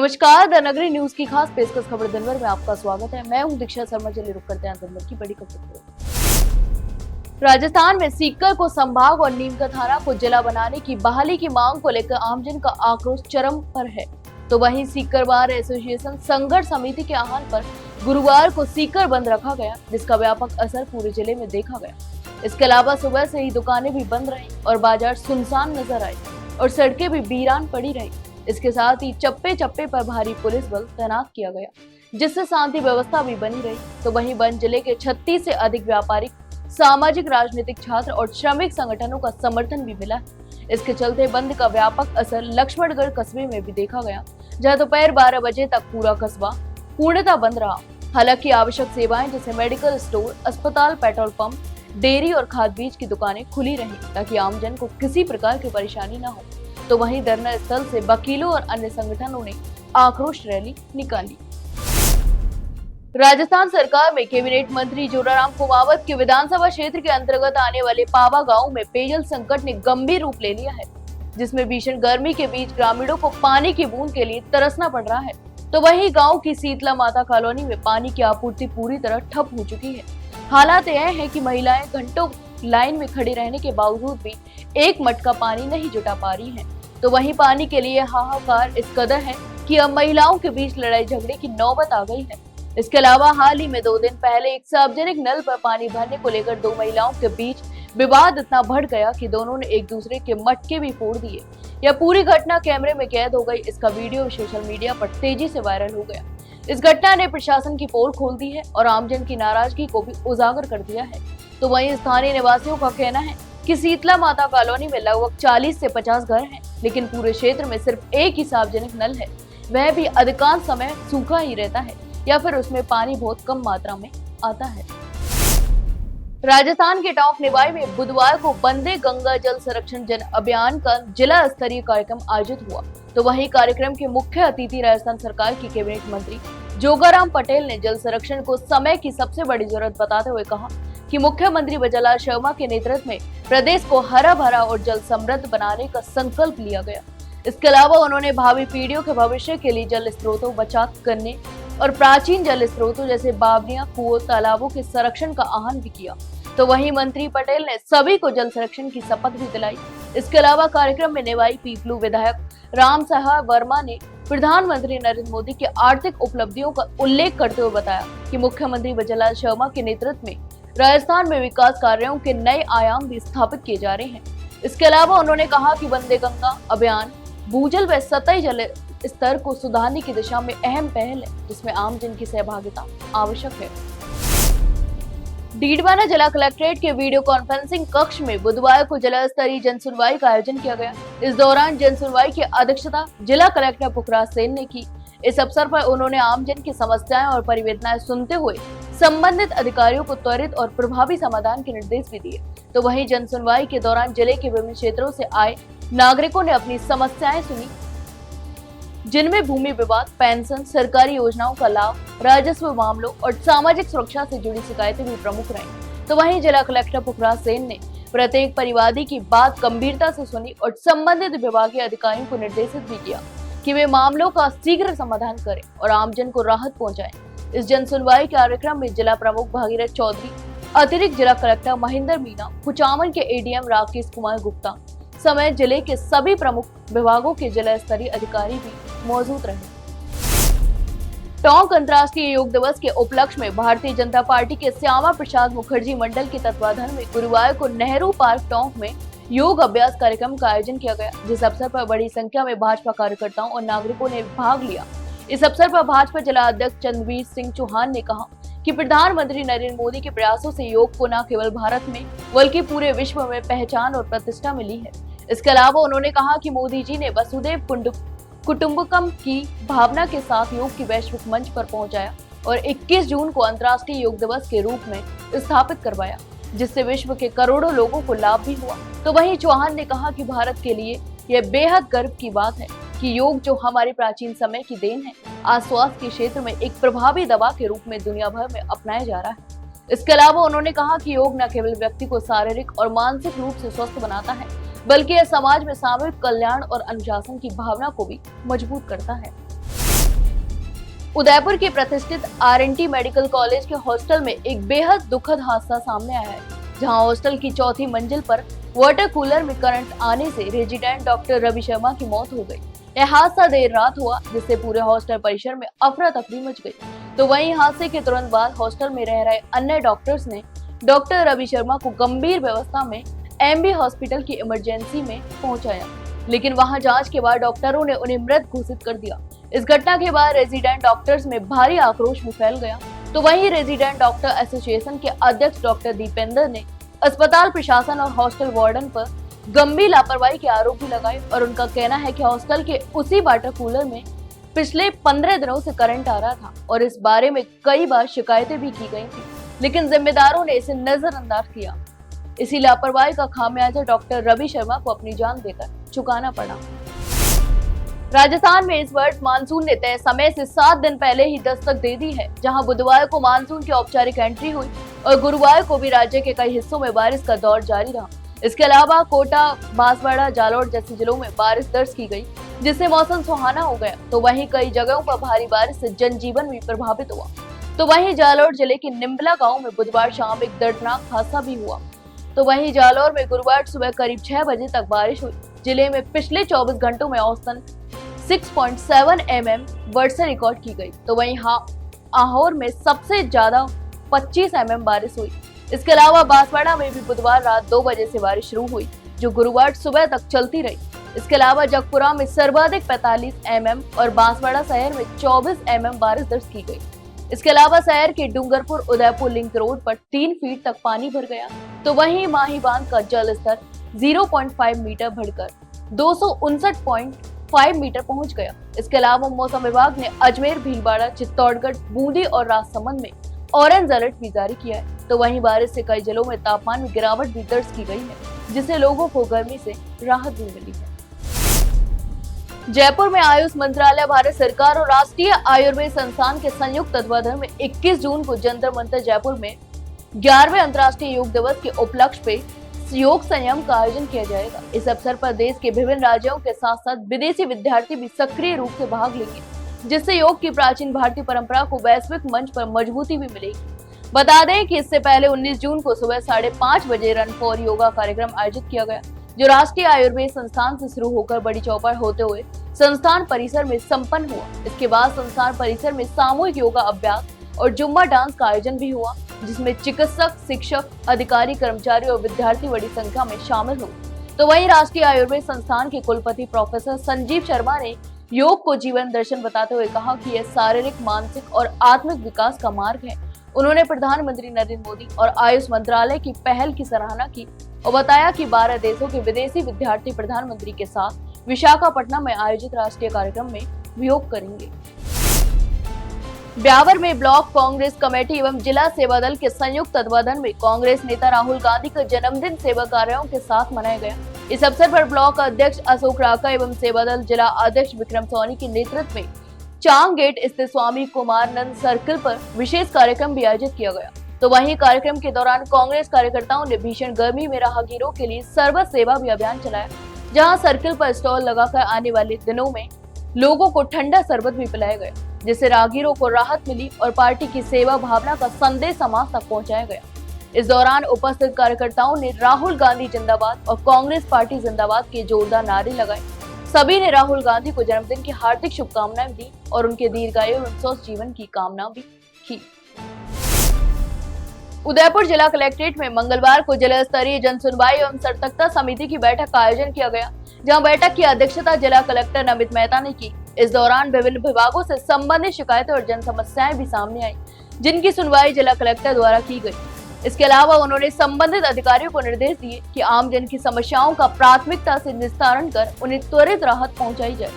नमस्कार, द नगरी न्यूज की खास पेशकश खबर दिन भर में आपका स्वागत है। मैं हूं दीक्षा शर्मा। चलिए रुक करते हैं दिन भर की बड़ी खबर। राजस्थान में सीकर को संभाग और नीमका थाना को जिला बनाने की बहाली की मांग को लेकर आमजन का आक्रोश चरम पर है। तो वहीं सीकर बार एसोसिएशन संघर्ष समिति के आह्वान पर गुरुवार को सीकर बंद रखा गया, जिसका व्यापक असर पूरे जिले में देखा गया। इसके अलावा सुबह से ही दुकानें भी बंद रही और बाजार सुनसान नजर आए और सड़कें भी वीरान पड़ी रही। इसके साथ ही चप्पे चप्पे पर भारी पुलिस बल तैनात किया गया, जिससे शांति व्यवस्था भी बनी रही। तो वहीं बंद जिले के 36 से अधिक व्यापारिक, सामाजिक, राजनीतिक, छात्र और श्रमिक संगठनों का समर्थन भी मिला है। इसके चलते बंद का व्यापक असर लक्ष्मणगढ़ कस्बे में भी देखा गया, जहां दोपहर 12 बजे तक पूरा कस्बा पूर्णतः बंद रहा। हालांकि आवश्यक सेवाएं जैसे मेडिकल स्टोर, अस्पताल, पेट्रोल पंप, डेयरी और खाद बीज की दुकानें खुली रही, ताकि आमजन को किसी प्रकार की परेशानी न हो। तो वहीं धरना स्थल से वकीलों और अन्य संगठनों ने आक्रोश रैली निकाली। राजस्थान सरकार में कैबिनेट मंत्री जोराराम कुमावत के विधानसभा क्षेत्र के अंतर्गत आने वाले पावा गांव में पेयजल संकट ने गंभीर रूप ले लिया है, जिसमें भीषण गर्मी के बीच ग्रामीणों को पानी की बूंद के लिए तरसना पड़ रहा है। तो वहीं गांव की शीतला माता कॉलोनी में पानी की आपूर्ति पूरी तरह ठप हो चुकी है। हालात यह है कि महिलाएं घंटों लाइन में खड़ी रहने के बावजूद भी एक मटका पानी नहीं जुटा पा रही हैं। तो वहीं पानी के लिए हाहाकार इस कदर है कि अब महिलाओं के बीच लड़ाई झगड़े की नौबत आ गई है। इसके अलावा हाल ही में 2 दिन पहले एक सार्वजनिक नल पर पानी भरने को लेकर 2 महिलाओं के बीच विवाद इतना बढ़ गया कि दोनों ने एक दूसरे के मटके भी फोड़ दिए। यह पूरी घटना कैमरे में कैद हो गई। इसका वीडियो सोशल मीडिया पर तेजी से वायरल हो गया। इस घटना ने प्रशासन की पोल खोल दी है और आमजन की नाराजगी को भी उजागर कर दिया है। तो वहीं स्थानीय निवासियों का कहना है कि शीतला माता कॉलोनी में लगभग 40 से 50 घर हैं, लेकिन पूरे क्षेत्र में सिर्फ एक ही सार्वजनिक नल है। वह भी अधिकांश समय सूखा ही रहता है या फिर उसमें पानी बहुत कम मात्रा में आता है। राजस्थान के टोंक निवाई में बुधवार को वंदे गंगा जल संरक्षण जन अभियान का जिला स्तरीय कार्यक्रम आयोजित हुआ। तो वहीं कार्यक्रम के मुख्य अतिथि राजस्थान सरकार की कैबिनेट मंत्री जोगाराम पटेल ने जल संरक्षण को समय की सबसे बड़ी जरूरत बताते हुए कहा कि मुख्यमंत्री बजरलाल शर्मा के नेतृत्व में प्रदेश को हरा भरा और जल समृद्ध बनाने का संकल्प लिया गया। इसके अलावा उन्होंने भावी पीढ़ियों के भविष्य के लिए जल स्रोतों बचाव करने और प्राचीन जल स्रोतों जैसे बावड़ियां, कुओं, तालाबों के संरक्षण का आह्वान भी किया। तो वहीं मंत्री पटेल ने सभी को जल संरक्षण की शपथ भी दिलाई। इसके अलावा कार्यक्रम में निवाई पीपलू विधायक राम सहाय वर्मा ने प्रधानमंत्री नरेंद्र मोदी की आर्थिक उपलब्धियों का उल्लेख करते हुए बताया कि मुख्यमंत्री बजरलाल शर्मा के नेतृत्व में राजस्थान में विकास कार्यों के नए आयाम भी स्थापित किए जा रहे हैं। इसके अलावा उन्होंने कहा कि वंदे गंगा अभियान भूजल व सतही जल स्तर को सुधारने की दिशा में अहम पहल है, जिसमें आम जन की सहभागिता आवश्यक है। डीडवाना जिला कलेक्ट्रेट के वीडियो कॉन्फ्रेंसिंग कक्ष में बुधवार को जिला स्तरीय जन सुनवाई का आयोजन किया गया। इस दौरान जन सुनवाई की अध्यक्षता जिला कलेक्टर पुखराज सेन ने की। इस अवसर पर उन्होंने आमजन की समस्याएं और परिवेदनाएं सुनते हुए संबंधित अधिकारियों को त्वरित और प्रभावी समाधान के निर्देश भी दिए। तो वहीं जन सुनवाई के दौरान जिले के विभिन्न क्षेत्रों से आए नागरिकों ने अपनी समस्याएं सुनी, जिनमें भूमि विवाद, पेंशन, सरकारी योजनाओं का लाभ, राजस्व मामलों और सामाजिक सुरक्षा से जुड़ी शिकायतें भी प्रमुख रहीं। तो वहीं जिला कलेक्टर पुखराज सेन ने प्रत्येक परिवादी की बात गंभीरता से सुनी और संबंधित विभागीय अधिकारियों को निर्देशित भी किया कि वे मामलों का शीघ्र समाधान करें और आमजन को राहत पहुंचाएं। इस जन सुनवाई कार्यक्रम में जिला प्रमुख भागीरथ चौधरी, अतिरिक्त जिला कलेक्टर महेंद्र मीणा, कुचामन के एडीएम राकेश कुमार गुप्ता समेत जिले के सभी प्रमुख विभागों के जिला स्तरीय अधिकारी भी मौजूद रहे। टोंक अंतर्राष्ट्रीय योग दिवस के उपलक्ष्य में भारतीय जनता पार्टी के श्यामा प्रसाद मुखर्जी मंडल के तत्वाधान में गुरुवार को नेहरू पार्क टोंक में योग अभ्यास कार्यक्रम का आयोजन किया गया, जिस अवसर पर बड़ी संख्या में भाजपा कार्यकर्ताओं और नागरिकों ने भाग लिया। इस अवसर पर भाजपा जिला अध्यक्ष चंद्रवीर सिंह चौहान ने कहा कि प्रधानमंत्री नरेंद्र मोदी के प्रयासों से योग को न केवल भारत में बल्कि पूरे विश्व में पहचान और प्रतिष्ठा मिली है। इसके अलावा उन्होंने कहा कि मोदी जी ने वसुधैव कुटुंबकम की भावना के साथ योग की वैश्विक मंच पर पहुंचाया और 21 जून को अंतर्राष्ट्रीय योग दिवस के रूप में स्थापित करवाया, जिससे विश्व के करोड़ों लोगों को लाभ भी हुआ। तो वहीं चौहान ने कहा कि भारत के लिए यह बेहद गर्व की बात है कि योग, जो हमारे प्राचीन समय की देन है, आज स्वास्थ्य के क्षेत्र में एक प्रभावी दवा के रूप में दुनिया भर में अपनाया जा रहा है। इसके अलावा उन्होंने कहा कि योग न केवल व्यक्ति को शारीरिक और मानसिक रूप से स्वस्थ बनाता है, बल्कि यह समाज में सामूहिक कल्याण और अनुशासन की भावना को भी मजबूत करता है। उदयपुर के प्रतिष्ठित आरएनटी मेडिकल कॉलेज के हॉस्टल में एक बेहद दुखद हादसा सामने आया है, जहां हॉस्टल की चौथी मंजिल पर वाटर कूलर में करंट आने से रेजिडेंट डॉक्टर रवि शर्मा की मौत हो गई। यह हादसा देर रात हुआ, जिससे पूरे हॉस्टल परिसर में अफरा तफरी मच गई। तो वहीं हादसे के तुरंत बाद हॉस्टल में रह रहे अन्य डॉक्टर्स ने डॉक्टर रवि शर्मा को गंभीर व्यवस्था में एमबी हॉस्पिटल की इमरजेंसी में पहुंचाया, लेकिन वहां जांच के बाद डॉक्टरों ने उन्हें मृत घोषित कर दिया। इस घटना के बाद रेजिडेंट डॉक्टर्स में भारी आक्रोश भी फैल गया। तो वहीं रेजिडेंट डॉक्टर एसोसिएशन के अध्यक्ष डॉक्टर दीपेंद्र ने अस्पताल प्रशासन और हॉस्टल वार्डन पर गंभीर लापरवाही के आरोप भी लगाए और उनका कहना है कि हॉस्टल के उसी वाटर कूलर में पिछले 15 दिनों से करंट आ रहा था और इस बारे में कई बार शिकायतें भी की गई थी, लेकिन जिम्मेदारों ने इसे नजरअंदाज किया। इसी लापरवाही का खामियाजा डॉक्टर रवि शर्मा को अपनी जान देकर चुकाना पड़ा। राजस्थान में इस वर्ष मानसून ने तय समय से 7 दिन पहले ही दस्तक दे दी है, जहां बुधवार को मानसून की औपचारिक एंट्री हुई और गुरुवार को भी राज्य के कई हिस्सों में बारिश का दौर जारी रहा। इसके अलावा कोटा, बांसवाड़ा, जालौर जैसे जिलों में बारिश दर्ज की गई, जिससे मौसम सुहाना हो गया। तो वहीं कई जगहों पर भारी बारिश से जनजीवन भी प्रभावित हुआ। तो वहीं जालौर जिले के निम्बला गांव में बुधवार शाम एक दर्दनाक हादसा भी हुआ। तो वहीं जालौर में गुरुवार सुबह करीब 6 बजे तक बारिश हुई। जिले में पिछले 24 घंटों में औसतन 6.7 mm वर्षा रिकॉर्ड की गई। तो वहीं आहोर में सबसे ज्यादा 25 mm बारिश हुई। इसके अलावा बांसवाड़ा में भी बुधवार रात 2 बजे से बारिश शुरू हुई, जो गुरुवार सुबह तक चलती रही। इसके अलावा जगपुरा में सर्वाधिक 45 mm और बांसवाड़ा शहर में 24 mm बारिश दर्ज की गई। इसके अलावा शहर के डूंगरपुर उदयपुर लिंक रोड पर 3 फीट तक पानी भर गया। तो वहीं माही बांध का जल स्तर 0.5 मीटर बढ़कर 259.5 मीटर पहुंच गया। इसके अलावा मौसम विभाग ने अजमेर, भीलवाड़ा, चित्तौड़गढ़, बूंदी और राजसमंद में ऑरेंज अलर्ट भी जारी किया है। तो वहीं बारिश से कई जिलों में तापमान में गिरावट भी दर्ज की गई है, जिससे लोगों को गर्मी से राहत भी मिली है। जयपुर में आयुष मंत्रालय, भारत सरकार और राष्ट्रीय आयुर्वेद संस्थान के संयुक्त तत्वाधान में 21 जून को जंतर मंतर जयपुर में 11वें अंतर्राष्ट्रीय योग दिवस के उपलक्ष्य पे योग संयम का आयोजन किया जाएगा। इस अवसर पर देश के विभिन्न राज्यों के साथ साथ विदेशी विद्यार्थी भी सक्रिय रूप से भाग लेंगे, जिससे योग की प्राचीन भारतीय परंपरा को वैश्विक मंच पर मजबूती भी मिलेगी। बता दें कि इससे पहले 19 जून को सुबह 5:30 बजे रन फॉर योगा कार्यक्रम आयोजित किया गया, जो राष्ट्रीय आयुर्वेद संस्थान से शुरू होकर बड़ी चौपड़ होते हुए संस्थान परिसर में संपन्न हुआ। इसके बाद संस्थान परिसर में सामूहिक योगा अभ्यास और जुम्बा डांस का आयोजन भी हुआ, जिसमें चिकित्सक, शिक्षक, अधिकारी, कर्मचारी और विद्यार्थी बड़ी संख्या में शामिल हुए। तो वहीं राष्ट्रीय आयुर्वेद संस्थान के कुलपति प्रोफेसर संजीव शर्मा ने योग को जीवन दर्शन बताते हुए कहा कि यह शारीरिक, मानसिक और आत्मिक विकास का मार्ग है। उन्होंने प्रधानमंत्री नरेंद्र मोदी और आयुष मंत्रालय की पहल की सराहना की और बताया कि 12 देशों के विदेशी विद्यार्थी प्रधानमंत्री के साथ विशाखापट्टनम में आयोजित राष्ट्रीय कार्यक्रम में योग करेंगे। ब्यावर में ब्लॉक कांग्रेस कमेटी एवं जिला सेवा दल के संयुक्त तत्वाधान में कांग्रेस नेता राहुल गांधी का जन्मदिन सेवा कार्यों के साथ मनाया गया। इस अवसर पर ब्लॉक अध्यक्ष अशोक राका एवं सेवा दल जिला अध्यक्ष विक्रम सोनी के नेतृत्व में चांग गेट स्थित स्वामी कुमारानंद सर्किल पर विशेष कार्यक्रम भी आयोजित किया गया। तो वहीं कार्यक्रम के दौरान कांग्रेस कार्यकर्ताओं ने भीषण गर्मी में राहगीरों के लिए सर्व सेवा भी अभियान चलाया, जहां सर्किल पर स्टॉल लगाकर आने वाले दिनों में लोगों को ठंडा शरबत भी पिलाया गया, जिससे राहगीरों को राहत मिली और पार्टी की सेवा भावना का संदेश समाज तक पहुंचाया गया। इस दौरान उपस्थित कार्यकर्ताओं ने राहुल गांधी जिंदाबाद और कांग्रेस पार्टी जिंदाबाद के जोरदार नारे लगाए। सभी ने राहुल गांधी को जन्मदिन की हार्दिक शुभकामनाएं दी और उनके दीर्घायु एवं स्वस्थ जीवन की कामना भी की। उदयपुर जिला कलेक्ट्रेट में मंगलवार को जिला स्तरीय जन सुनवाई एवं सतर्कता समिति की बैठक का आयोजन किया गया, जहां बैठक की अध्यक्षता जिला कलेक्टर नमित मेहता ने की। इस दौरान विभिन्न विभागों से संबंधित शिकायतें और जन समस्याएं भी सामने आई, जिनकी सुनवाई जिला कलेक्टर द्वारा की गई। इसके अलावा उन्होंने संबंधित अधिकारियों को निर्देश दिए कि आमजन की समस्याओं का प्राथमिकता से निस्तारण कर उन्हें त्वरित राहत पहुंचाई जाए।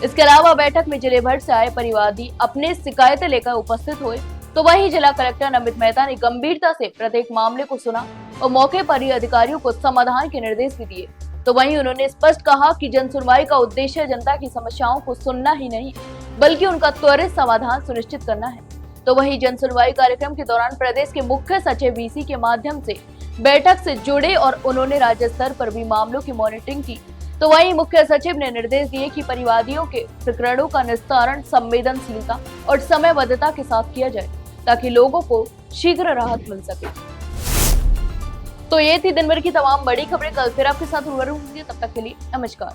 इसके अलावा बैठक में जिले भर से आए परिवादी अपने शिकायतें लेकर उपस्थित हुए। तो वहीं जिला कलेक्टर नमित मेहता ने गंभीरता से प्रत्येक मामले को सुना और मौके पर ही अधिकारियों को समाधान के निर्देश भी दिए। तो वहीं उन्होंने स्पष्ट कहा कि जन सुनवाई का उद्देश्य जनता की समस्याओं को सुनना ही नहीं, बल्कि उनका त्वरित समाधान सुनिश्चित करना है। तो वहीं जन सुनवाई कार्यक्रम के दौरान प्रदेश के मुख्य सचिव वीसी के माध्यम से बैठक से जुड़े और उन्होंने राज्य स्तर पर भी मामलों की मॉनिटरिंग की, तो वहीं मुख्य सचिव ने निर्देश दिए कि परिवादियों के प्रकरणों का निस्तारण संवेदनशीलता और समयबद्धता के साथ किया जाए ताकि लोगों को शीघ्र राहत मिल सके। तो ये थी दिन भर की तमाम बड़ी खबरें। कल फिर आपके साथ रूबरू होंगे, तब तक के लिए नमस्कार।